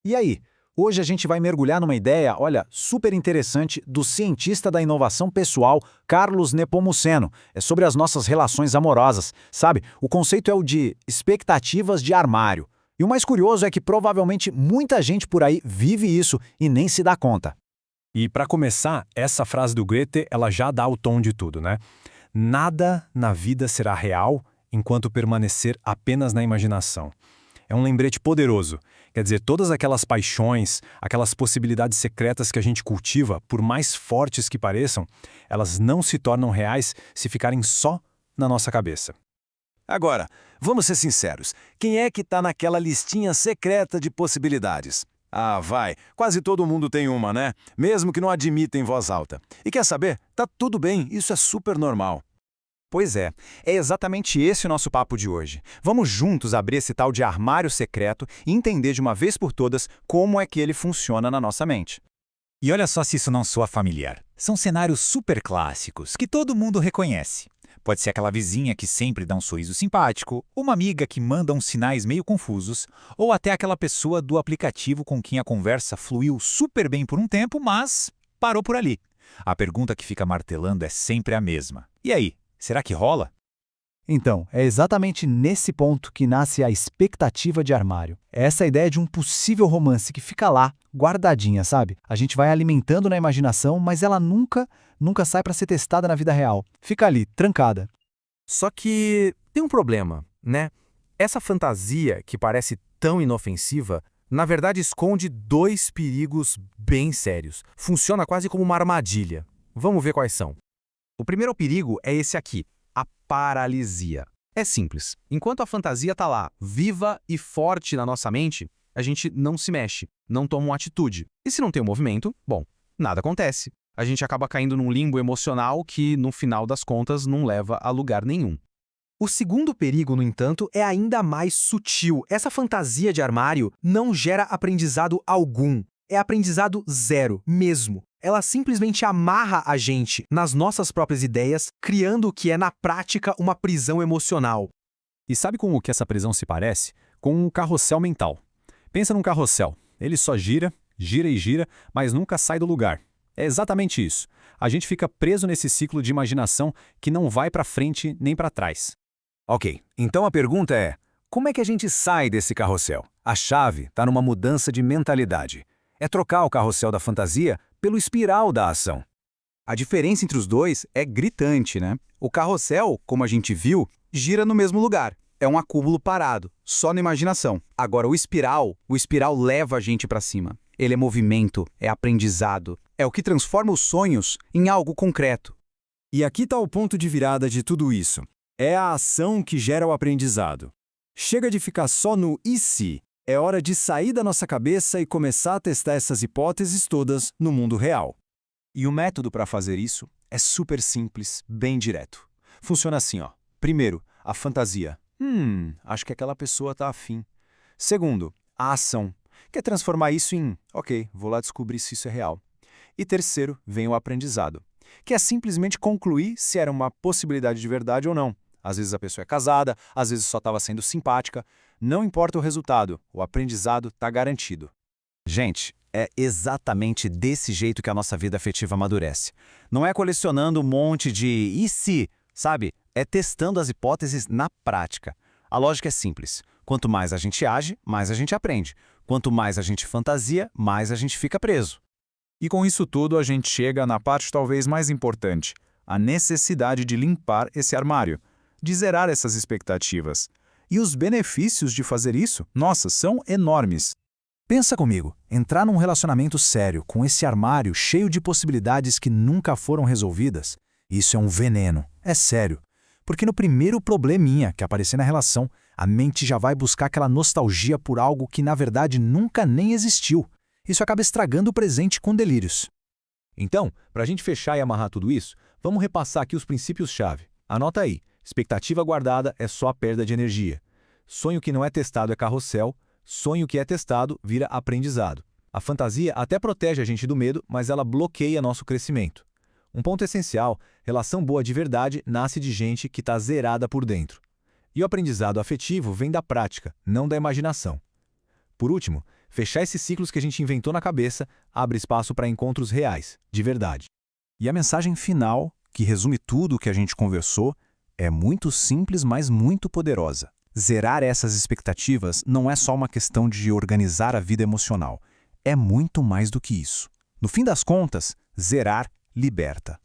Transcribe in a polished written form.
E aí? Hoje a gente vai mergulhar numa ideia, olha, super interessante do cientista da inovação pessoal, Carlos Nepomuceno. É sobre as nossas relações amorosas, sabe? O conceito é o de expectativas de armário. E o mais curioso é que provavelmente muita gente por aí vive isso e nem se dá conta. E para começar, essa frase do Goethe, ela já dá o tom de tudo, né? Nada na vida será real enquanto permanecer apenas na imaginação. É um lembrete poderoso. Quer dizer, todas aquelas paixões, aquelas possibilidades secretas que a gente cultiva, por mais fortes que pareçam, elas não se tornam reais se ficarem só na nossa cabeça. Agora, vamos ser sinceros. Quem é que está naquela listinha secreta de possibilidades? Ah, vai. Quase todo mundo tem uma, né? Mesmo que não admita em voz alta. E quer saber? Tá tudo bem, isso é super normal. Pois é exatamente esse o nosso papo de hoje. Vamos juntos abrir esse tal de armário secreto e entender de uma vez por todas como é que ele funciona na nossa mente. E olha só se isso não soa familiar. São cenários super clássicos que todo mundo reconhece. Pode ser aquela vizinha que sempre dá um sorriso simpático, uma amiga que manda uns sinais meio confusos, ou até aquela pessoa do aplicativo com quem a conversa fluiu super bem por um tempo, mas parou por ali. A pergunta que fica martelando é sempre a mesma. E aí? Será que rola? Então, é exatamente nesse ponto que nasce a expectativa de armário. É essa ideia de um possível romance que fica lá, guardadinha, sabe? A gente vai alimentando na imaginação, mas ela nunca sai para ser testada na vida real. Fica ali, trancada. Só que tem um problema, né? Essa fantasia, que parece tão inofensiva, na verdade esconde dois perigos bem sérios. Funciona quase como uma armadilha. Vamos ver quais são. O primeiro perigo é esse aqui, a paralisia. É simples. Enquanto a fantasia está lá, viva e forte na nossa mente, a gente não se mexe, não toma uma atitude. E se não tem um movimento, bom, nada acontece. A gente acaba caindo num limbo emocional que, no final das contas, não leva a lugar nenhum. O segundo perigo, no entanto, é ainda mais sutil. Essa fantasia de armário não gera aprendizado algum. É aprendizado zero, mesmo. Ela simplesmente amarra a gente nas nossas próprias ideias, criando o que é, na prática, uma prisão emocional. E sabe com o que essa prisão se parece? Com um carrossel mental. Pensa num carrossel. Ele só gira, gira e gira, mas nunca sai do lugar. É exatamente isso. A gente fica preso nesse ciclo de imaginação que não vai para frente nem para trás. Ok, então a pergunta é, como é que a gente sai desse carrossel? A chave está numa mudança de mentalidade. É trocar o carrossel da fantasia pelo espiral da ação. A diferença entre os dois é gritante, né? O carrossel, como a gente viu, gira no mesmo lugar. É um acúmulo parado, só na imaginação. Agora, o espiral leva a gente para cima. Ele é movimento, é aprendizado. É o que transforma os sonhos em algo concreto. E aqui está o ponto de virada de tudo isso. É a ação que gera o aprendizado. Chega de ficar só no e se. É hora de sair da nossa cabeça e começar a testar essas hipóteses todas no mundo real. E o método para fazer isso é super simples, bem direto. Funciona assim, ó. Primeiro, a fantasia. Acho que aquela pessoa está afim. Segundo, a ação. Quer transformar isso em, ok, vou lá descobrir se isso é real. E terceiro, vem o aprendizado, que é simplesmente concluir se era uma possibilidade de verdade ou não. Às vezes a pessoa é casada, às vezes só estava sendo simpática. Não importa o resultado, o aprendizado está garantido. Gente, é exatamente desse jeito que a nossa vida afetiva amadurece. Não é colecionando um monte de e se, sabe? É testando as hipóteses na prática. A lógica é simples. Quanto mais a gente age, mais a gente aprende. Quanto mais a gente fantasia, mais a gente fica preso. E com isso tudo, a gente chega na parte talvez mais importante, a necessidade de limpar esse armário, de zerar essas expectativas. E os benefícios de fazer isso, nossa, são enormes. Pensa comigo, entrar num relacionamento sério com esse armário cheio de possibilidades que nunca foram resolvidas, isso é um veneno, é sério. Porque no primeiro probleminha que aparecer na relação, a mente já vai buscar aquela nostalgia por algo que na verdade nunca nem existiu. Isso acaba estragando o presente com delírios. Então, para a gente fechar e amarrar tudo isso, vamos repassar aqui os princípios-chave. Anota aí, expectativa guardada é só a perda de energia. Sonho que não é testado é carrossel, sonho que é testado vira aprendizado. A fantasia até protege a gente do medo, mas ela bloqueia nosso crescimento. Um ponto essencial, relação boa de verdade nasce de gente que está zerada por dentro. E o aprendizado afetivo vem da prática, não da imaginação. Por último, Fechar esses ciclos que a gente inventou na cabeça abre espaço para encontros reais, de verdade. E a mensagem final, que resume tudo o que a gente conversou, é muito simples, mas muito poderosa. Zerar essas expectativas não é só uma questão de organizar a vida emocional. É muito mais do que isso. No fim das contas, zerar liberta.